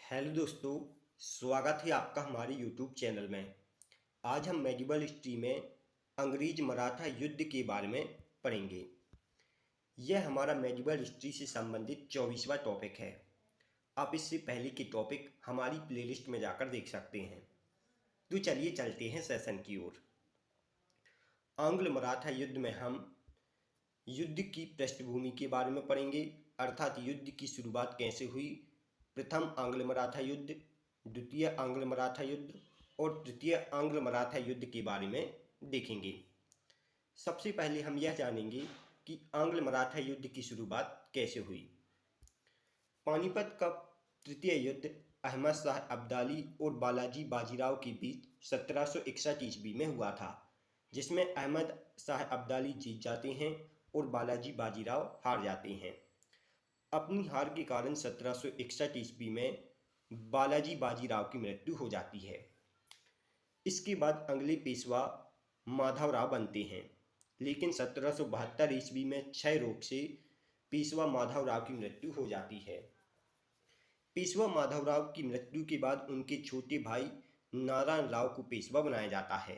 Hello दोस्तों, स्वागत है आपका हमारे यूट्यूब चैनल में। आज हम मेडिवल हिस्ट्री में अंग्रेज मराठा युद्ध के बारे में पढ़ेंगे। यह हमारा मेडिवल हिस्ट्री से संबंधित 24वां टॉपिक है। आप इससे पहले के टॉपिक हमारी प्लेलिस्ट में जाकर देख सकते हैं। तो चलिए चलते हैं सेशन की ओर। आंग्ल मराठा युद्ध में हम युद्ध की पृष्ठभूमि के बारे में पढ़ेंगे, अर्थात युद्ध की शुरुआत कैसे हुई, प्रथम आंग्ल मराठा युद्ध, द्वितीय आंग्ल मराठा युद्ध और तृतीय आंग्ल मराठा युद्ध के बारे में देखेंगे। सबसे पहले हम यह जानेंगे कि आंग्ल मराठा युद्ध की शुरुआत कैसे हुई। पानीपत का तृतीय युद्ध अहमद शाह अब्दाली और बालाजी बाजीराव के बीच 1761 ईस्वी में हुआ था, जिसमें अहमद शाह अब्दाली जीत जाते हैं और बालाजी बाजीराव हार जाते हैं। अपनी हार के कारण 1761 ईस्वी में बालाजी बाजीराव की मृत्यु हो जाती है। इसके बाद अगले पेशवा माधवराव बनते हैं, लेकिन 1772 ईस्वी में क्षय रोग से पेशवा माधवराव की मृत्यु हो जाती है। पेशवा माधवराव की मृत्यु के बाद उनके छोटे भाई नारायण राव को पेशवा बनाया जाता है,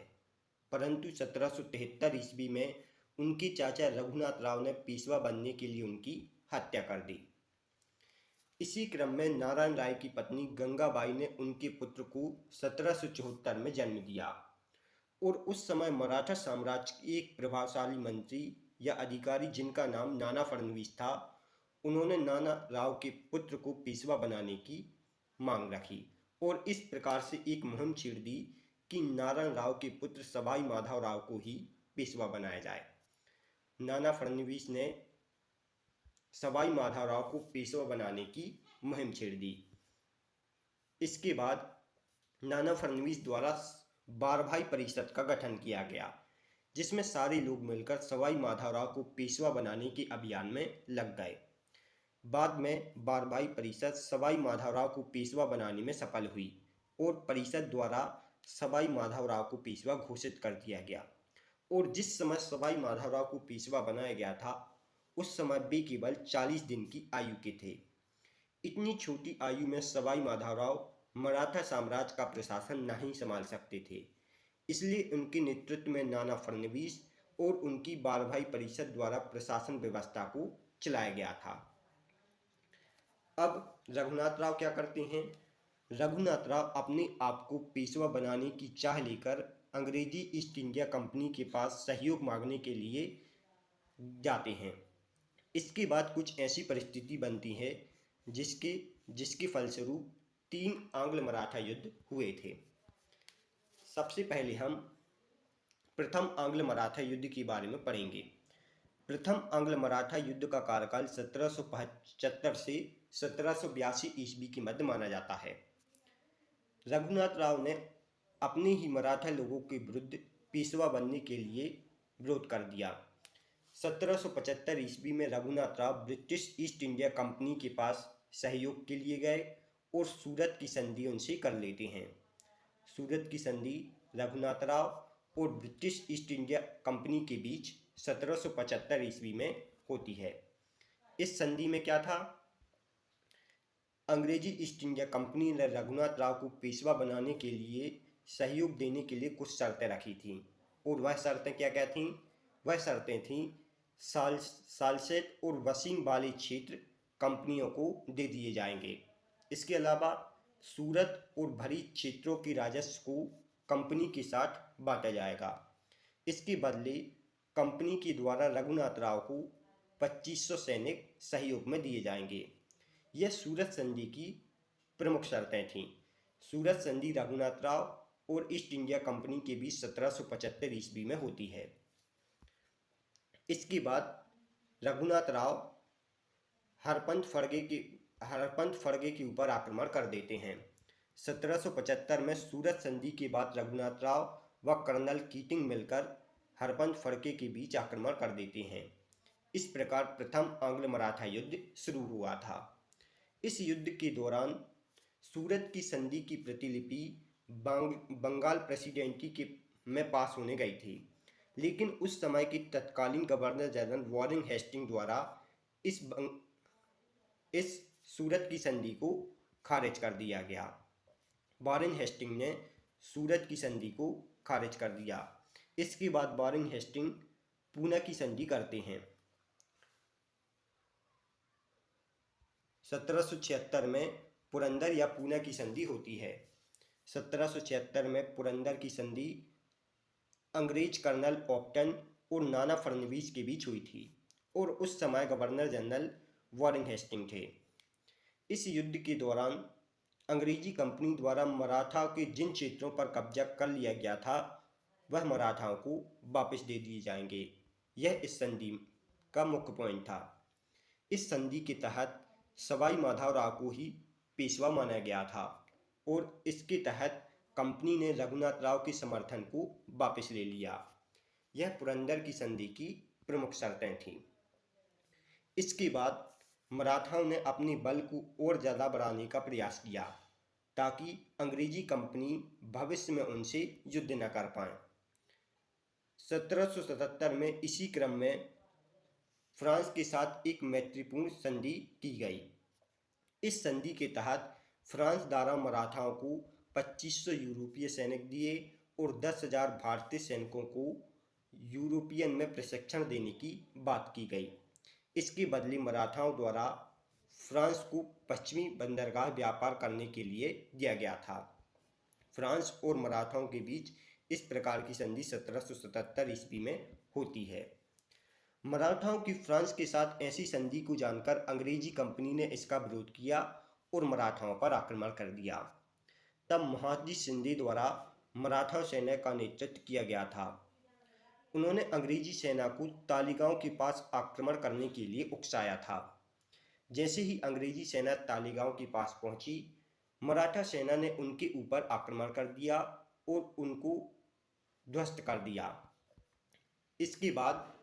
परंतु 1773 ईस्वी में उनके चाचा रघुनाथ राव ने पेशवा बनने के लिए उनकी हत्या कर दी। इसी क्रम में नारायण राय की पत्नी गंगाबाई ने उनके पुत्र को 1774 में जन्म दिया और उस समय मराठा साम्राज्य के एक प्रभावशाली मंत्री या अधिकारी, जिनका नाम नाना फडणवीस था, उन्होंने नाना राव के पुत्र को पेशवा बनाने की मांग रखी और इस प्रकार से एक मुहिम छेड़ दी कि नारायण राव के पुत्र सवाई माधवराव को ही पेशवा बनाया जाए। नाना फडणवीस ने सवाई माधवराव को पेशवा बनाने की मुहिम छेड़ दी। इसके बाद नाना फडणवीस द्वारा बारभाई परिषद का गठन किया गया, जिसमें सारे लोग मिलकर सवाई माधवराव को पेशवा बनाने के अभियान में लग गए। बाद में बारभाई परिषद सवाई माधवराव को पेशवा बनाने में सफल हुई और परिषद द्वारा सवाई माधवराव को पेशवा घोषित कर दिया गया। और जिस समय सवाई माधवराव को पेशवा बनाया गया था, उस समय वे केवल 40 दिन की आयु के थे। इतनी छोटी आयु में सवाई माधवराव मराठा साम्राज्य का प्रशासन नहीं संभाल सकते थे, इसलिए उनके नेतृत्व में नाना फडणवीस और उनकी बारभाई परिषद द्वारा प्रशासन व्यवस्था को चलाया गया था। अब रघुनाथ राव क्या करते हैं? रघुनाथ राव अपने आप को पेशवा बनाने की चाह लेकर अंग्रेजी ईस्ट इंडिया कंपनी के पास सहयोग मांगने के लिए जाते हैं। इसके बाद कुछ ऐसी परिस्थिति बनती है जिसके फलस्वरूप 3 आंग्ल मराठा युद्ध हुए थे। सबसे पहले हम प्रथम आंग्ल मराठा युद्ध के बारे में पढ़ेंगे। प्रथम आंग्ल मराठा युद्ध का कार्यकाल 1775 से 1782 ईस्वी के मध्य माना जाता है। रघुनाथ राव ने अपने ही मराठा लोगों के विरुद्ध पेशवा बनने के लिए विरोध कर दिया। 1775 ईस्वी में Raghunath Rao British east India company के पास सहयोग के लिए गए और सूरत की संधि उनसे कर लेते हैं। सूरत की संधि रघुनाथ राव और ब्रिटिश ईस्ट इंडिया कंपनी के बीच 1775 ईस्वी में होती है। इस संधि में क्या था? अंग्रेजी ईस्ट इंडिया कंपनी ने रघुनाथ राव को पेशवा बनाने के लिए सहयोग देने के लिए कुछ शर्तें रखी थीं, और वह शर्तें क्या क्या थीं? वह शर्तें थीं सालसेट और वसीम वाले क्षेत्र कंपनियों को दे दिए जाएंगे। इसके अलावा सूरत और भरी क्षेत्रों के राजस्व को कंपनी के साथ बांटा जाएगा। इसके बदले कंपनी के द्वारा रघुनाथ राव को 2500 सैनिक सहयोग में दिए जाएंगे। यह सूरत संधि की प्रमुख शर्तें थीं। सूरत संधि रघुनाथ राव और ईस्ट इंडिया कंपनी के बीच 1775 ईस्वी में होती है। इसके बाद रघुनाथ राव हरपंथ फड़गे के ऊपर आक्रमण कर देते हैं। 1775 में सूरत संधि के बाद रघुनाथ राव व कर्नल कीटिंग मिलकर हरपंथ फड़गे के बीच आक्रमण कर देते हैं। इस प्रकार प्रथम आंग्ल मराठा युद्ध शुरू हुआ था। इस युद्ध के दौरान सूरत की संधि की प्रतिलिपि बंगाल प्रेसिडेंसी में पास होने गई थी, लेकिन उस समय के तत्कालीन गवर्नर जनरल वॉरेन हेस्टिंग द्वारा इस सूरत की संधि को खारिज कर दिया गया। वॉरेन हेस्टिंग ने सूरत की संधि को खारिज कर दिया। इसके बाद वॉरेन हेस्टिंग पूना की संधि करते हैं। 1776 में पुरंदर या पूना की संधि होती है। 1776 में पुरंदर की संधि अंग्रेज कर्नल पॉपटन और नाना फडणवीस के बीच हुई थी और उस समय गवर्नर जनरल वॉरेन हेस्टिंग थे। इस युद्ध के दौरान अंग्रेजी कंपनी द्वारा मराठा के जिन क्षेत्रों पर कब्जा कर लिया गया था वह मराठाओं को वापस दे दिए जाएंगे। यह इस संधि का मुख्य पॉइंट था। इस संधि के तहत सवाई माधवराव को ही पेशवा माना गया था और इसके तहत कंपनी ने रघुनाथ राव के समर्थन को वापस ले लिया। यह पुरंदर की संधि की प्रमुख शर्तें थीं। इसके बाद मराठाओं ने अपने बल को और ज़्यादा बढ़ाने का प्रयास किया ताकि अंग्रेजी कंपनी भविष्य में उनसे युद्ध न कर पाए। 1777 में इसी क्रम में फ्रांस के साथ एक मैत्रीपूर्ण संधि की गई। इस संधि के तहत फ्रांस द्वारा मराठाओं को 2500 यूरोपीय सैनिक दिए और 10,000 भारतीय सैनिकों को यूरोपियन में प्रशिक्षण देने की बात की गई। इसके बदले मराठाओं द्वारा फ्रांस को पश्चिमी बंदरगाह व्यापार करने के लिए दिया गया था। फ्रांस और मराठाओं के बीच इस प्रकार की संधि 1777 ईस्वी में होती है। मराठाओं की फ्रांस के साथ ऐसी संधि को जानकर अंग्रेजी कंपनी ने इसका विरोध किया और मराठाओं पर आक्रमण कर दिया। तब महादजी शिंदे द्वारा मराठा सेना का नेतृत्व किया गया था। उन्होंने अंग्रेजी सेना को तालिगांव के पास आक्रमण करने के लिए उकसाया था। जैसे ही अंग्रेजी सेना तालिगांव के पास पहुंची, मराठा सेना ने उनके ऊपर आक्रमण कर दिया और उनको ध्वस्त कर दिया। इसके बाद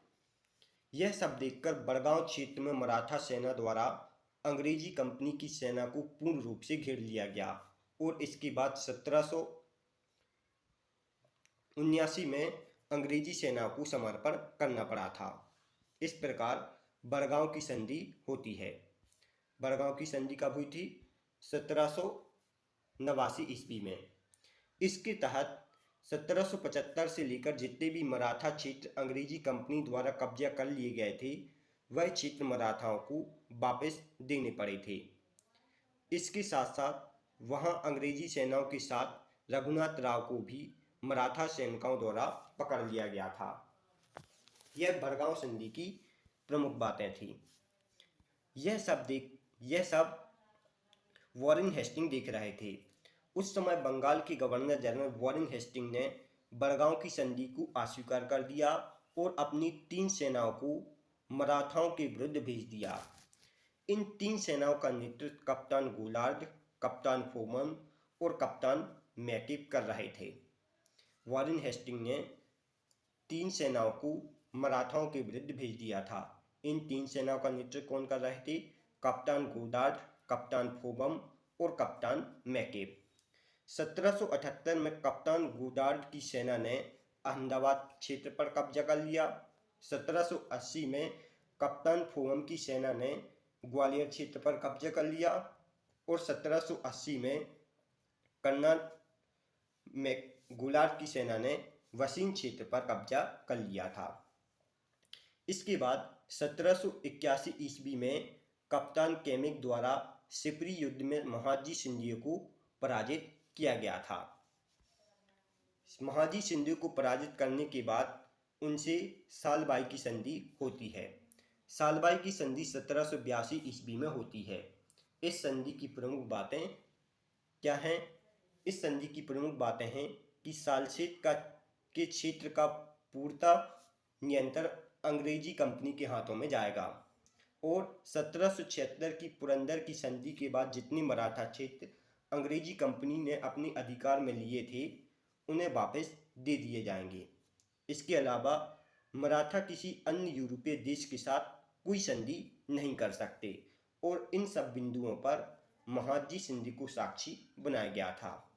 यह सब देखकर बड़गांव क्षेत्र में मराठा सेना द्वारा अंग्रेजी कंपनी की सेना को पूर्ण रूप से घेर लिया गया और इसके बाद 1779 में अंग्रेजी सेना को समर्पण करना पड़ा था। इस प्रकार बड़गांव की संधि होती है। बड़गांव की संधि कब हुई थी? 1789 ईस्वी में। इसके तहत 1775 से लेकर जितने भी मराठा क्षेत्र अंग्रेजी कंपनी द्वारा कब्जा कर लिए गए थे वह क्षेत्र मराठाओं को वापस देने पड़े थे। इसके साथ साथ वहां अंग्रेजी सेनाओं के साथ रघुनाथ राव को भी मराठा सैनिकों द्वारा पकड़ लिया गया था। यह बड़गांव संधि की प्रमुख बातें थी। यह सब वॉरेन हेस्टिंग देख रहे थे। उस समय बंगाल के गवर्नर जनरल वॉरेन हेस्टिंग ने बड़गांव की संधि को अस्वीकार कर दिया और अपनी 3 सेनाओं को मराठाओं के विरुद्ध भेज दिया। इन 3 सेनाओं का नेतृत्व कप्तान गोलार्ड, कप्तान फोमन और कप्तान मैकेप कर रहे थे। वॉरेन हेस्टिंग ने 3 सेनाओं को मराठाओं के विरुद्ध भेज दिया था। इन 3 सेनाओं का नेतृत्व कौन कर रहे थे? कप्तान गोलार्ड, कप्तान फोमन और कप्तान मैकेप। 1778 में कप्तान गोलार्ड की सेना ने अहमदाबाद क्षेत्र पर कब्जा कर लिया। 1780 में कप्तान फोमन की सेना ने ग्वालियर क्षेत्र पर कब्जा कर लिया और 1780 में कर्नल गोलार्ड की सेना ने वसीम क्षेत्र पर कब्जा कर लिया था। इसके बाद 1781 ईस्वी में कप्तान केमिक द्वारा सिपरी युद्ध में महादजी शिंदे को पराजित किया गया था। महादजी शिंदे को पराजित करने के बाद उनसे सालबाई की संधि होती है। सालबाई की संधि 1782 ईस्वी में होती है। इस संधि की प्रमुख बातें क्या हैं? इस संधि की प्रमुख बातें हैं कि सालसेत के क्षेत्र का पूर्णतः नियंत्रण अंग्रेजी कंपनी के हाथों में जाएगा और 1776 की पुरंदर की संधि के बाद जितने मराठा क्षेत्र अंग्रेजी कंपनी ने अपने अधिकार में लिए थे उन्हें वापस दे दिए जाएंगे। इसके अलावा मराठा किसी अन्य यूरोपीय देश के साथ कोई संधि नहीं कर सकते और इन सब बिंदुओं पर महादजी शिंदे को साक्षी बनाया गया था।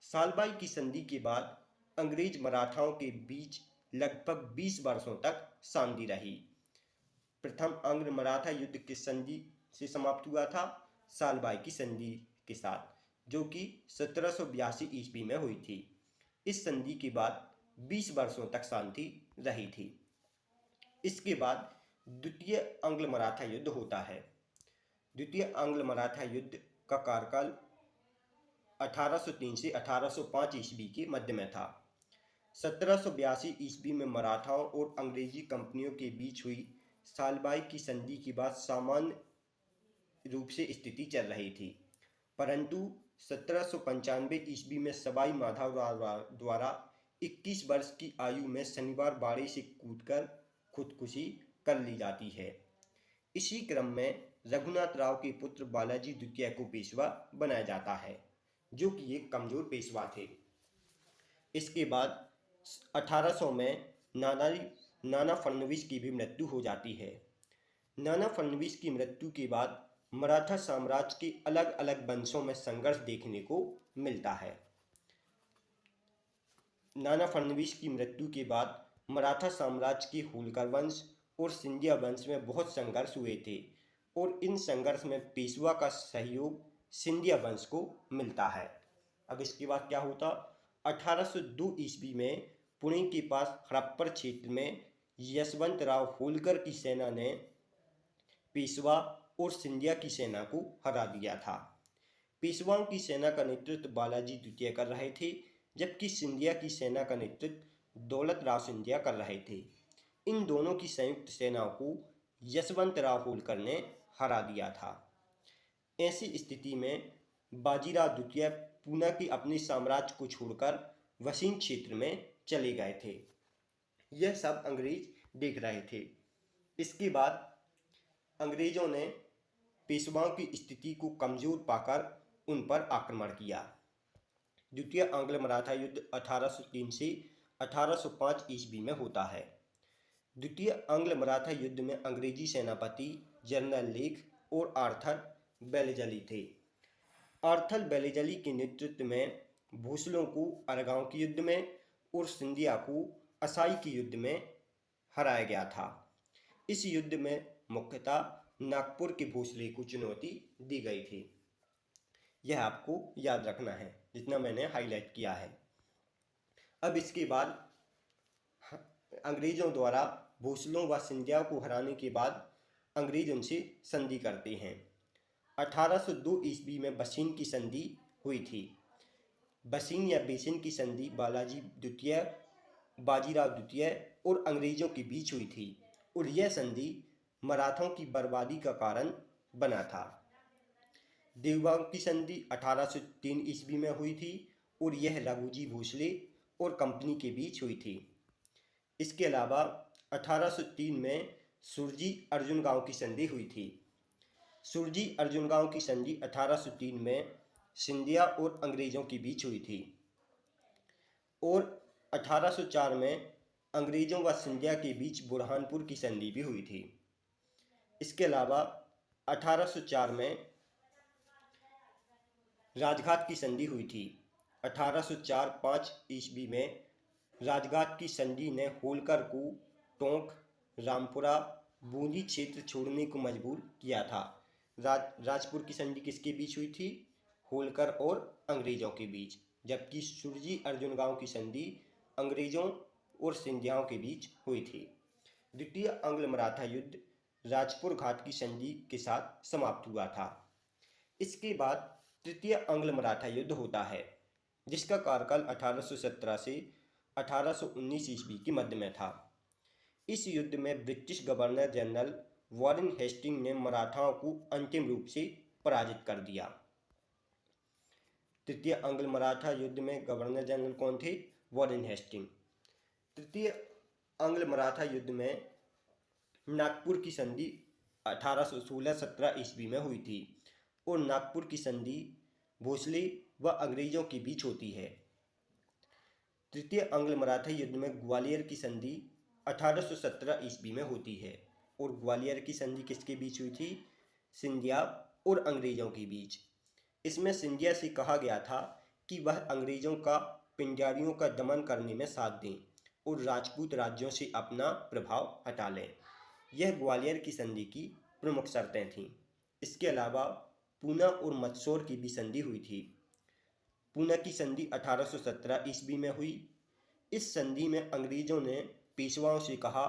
सालबाई की संधि के बाद अंग्रेज मराठाओं के बीच लगभग 20 वर्षों तक शांति रही। प्रथम आंग्ल मराठा युद्ध किस संधि से समाप्त हुआ था? सालबाई की संधि के साथ, जो कि 1782 ईस्वी में हुई थी। इस संधि के बाद 20 वर्षों तक शांति रही थी। इसके बाद द्वितीय आंग्ल मराठा युद्ध होता है। द्वितीय आंग्ल मराठा युद्ध का कार्यकाल 1803 से 1805 ईस्वी के मध्य में था। 1782 ईस्वी में मराठाओं और अंग्रेजी कंपनियों के बीच हुई सालबाई की संधि के बाद सामान्य रूप से स्थिति चल रही थी, परंतु 1795 ईस्वी में सवाई माधवराव द्वारा 21 वर्ष की आयु में शनिवार बाड़े से कूदकर खुदकुशी कर ली जाती है। इसी क्रम में रघुनाथ राव के पुत्र बालाजी द्वितीय को पेशवा बनाया जाता है, जो कि एक कमजोर पेशवा थे। इसके बाद 1800 में नाना फडणवीस की भी मृत्यु हो जाती है। नाना फडणवीस की मृत्यु के बाद मराठा साम्राज्य के अलग अलग वंशों में संघर्ष देखने को मिलता है। नाना फडणवीस की मृत्यु के बाद मराठा साम्राज्य के होलकर वंश और सिंधिया वंश में बहुत संघर्ष हुए थे, और इन संघर्ष में पेशवा का सहयोग सिंधिया वंश को मिलता है। अब इसके बाद क्या होता, 1802 ईस्वी में पुणे के पास हड़प्पर क्षेत्र में यशवंतराव होलकर की सेना ने पेशवा और सिंधिया की सेना को हरा दिया था। पेशवाओं की सेना का नेतृत्व बालाजी द्वितीय कर रहे थे, जबकि सिंधिया की सेना का नेतृत्व दौलत राव सिंधिया कर रहे थे। इन दोनों की संयुक्त सेनाओं को यशवंतराव होलकर ने हरा दिया था। ऐसी स्थिति में बाजीराव द्वितीय पूना की अपने साम्राज्य को छोड़कर वसीम क्षेत्र में चले गए थे। यह सब अंग्रेज देख रहे थे। इसके बाद अंग्रेजों ने पेशवाओं की स्थिति को कमजोर पाकर उन पर आक्रमण किया। द्वितीय आंग्ल मराठा युद्ध 1803 से 1805 ईस्वी में होता है। द्वितीय आंग्ल मराठा युद्ध में अंग्रेजी सेनापति जनरल लेक और आर्थर बेलेजली थे। आर्थर बेलेजली के नेतृत्व में भोसलों को अरगांव के युद्ध में और सिंधिया को असाई के युद्ध में हराया गया था। इस युद्ध में मुख्यतः नागपुर के भोसले को चुनौती दी गई थी। यह आपको याद रखना है, जितना मैंने हाईलाइट किया है। अब इसके बाद अंग्रेजों द्वारा भोसलों व सिंधिया को हराने के बाद अंग्रेज उनसे संधि करते हैं। 1802 ईस्वी में बसीन की संधि हुई थी। बसीन या बेसिन की संधि बालाजी द्वितीय, बाजीराव द्वितीय और अंग्रेजों के बीच हुई थी, और यह संधि मराठों की बर्बादी का कारण बना था। देवबाग की संधि 1803 ईस्वी में हुई थी, और यह रघुजी भोसले और कंपनी के बीच हुई थी। इसके अलावा 1803 में सुरजी अर्जुन गांव की संधि हुई थी। सुरजी अर्जुन गांव की संधि 1803 में सिंधिया और अंग्रेजों के बीच हुई थी, और 1804 में अंग्रेजों व सिंधिया के बीच बुरहानपुर की संधि भी हुई थी। इसके अलावा 1804 में राजघाट की संधि हुई थी। 1804-05 ईस्वी में राजघाट की संधि ने होलकर को टोंक, रामपुरा, बूंदी क्षेत्र छोड़ने को मजबूर किया था। राजपुर की संधि किसके बीच हुई थी? होलकर और अंग्रेजों के बीच, जबकि सुरजी अर्जुन गांव की संधि अंग्रेजों और सिंधियाओं के बीच हुई थी। द्वितीय आंग्ल मराठा युद्ध राजपुर घाट की संधि के साथ समाप्त हुआ था। इसके बाद तृतीय आंग्ल मराठा युद्ध होता है, जिसका कार्यकाल 1817 से 1819 ईस्वी के मध्य में था। इस युद्ध में British governor general Warren Hastings ने मराठाओं को अंतिम रूप से पराजित कर दिया। तृतीय आंग्ल मराठा युद्ध में गवर्नर जनरल कौन थे? Warren Hastings. तृतीय आंग्ल मराठा युद्ध में नागपुर की संधि 1816-17 ईस्वी में हुई थी, और नागपुर की संधि भोसले व अंग्रेजों के बीच होती है। तृतीय आंग्ल मराठा युद्ध में ग्वालियर की संधि 1817 ईस्वी में होती है, और ग्वालियर की संधि किसके बीच हुई थी? सिंधिया और अंग्रेजों के बीच। इसमें सिंधिया से कहा गया था कि वह अंग्रेजों का पिंजारियों का दमन करने में साथ दें और राजपूत राज्यों से अपना प्रभाव हटा लें। यह ग्वालियर की संधि की प्रमुख शर्तें थीं। इसके अलावा पूना और मंदसौर की भी संधि हुई थी। पूना की संधि 1817 ईस्वी में हुई। इस संधि में अंग्रेजों ने पेशवाओं से कहा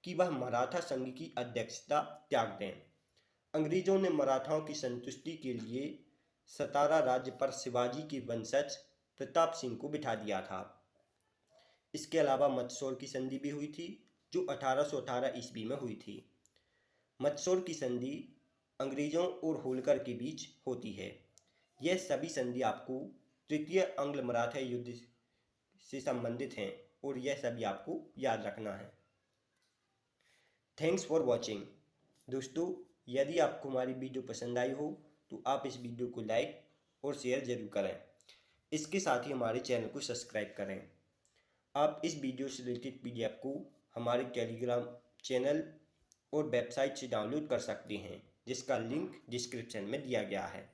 कि वह मराठा संघ की अध्यक्षता त्याग दें। अंग्रेजों ने मराठाओं की संतुष्टि के लिए सतारा राज्य पर शिवाजी के वंशज प्रताप सिंह को बिठा दिया था। इसके अलावा मंदसौर की संधि भी हुई थी, जो 1818 ईस्वी में हुई थी। मंदसौर की संधि अंग्रेजों और होलकर के बीच होती है। यह सभी संधि आपको तृतीय आंग्ल मराठा युद्ध से संबंधित हैं और यह सभी आपको याद रखना है। Thanks for watching. दोस्तों, यदि आपको हमारी वीडियो पसंद आई हो तो आप इस वीडियो को लाइक और शेयर जरूर करें। इसके साथ ही हमारे चैनल को सब्सक्राइब करें। आप इस वीडियो से रिलेटेड PDF को हमारे टेलीग्राम चैनल और वेबसाइट से डाउनलोड कर सकते हैं, जिसका लिंक डिस्क्रिप्शन में दिया गया है।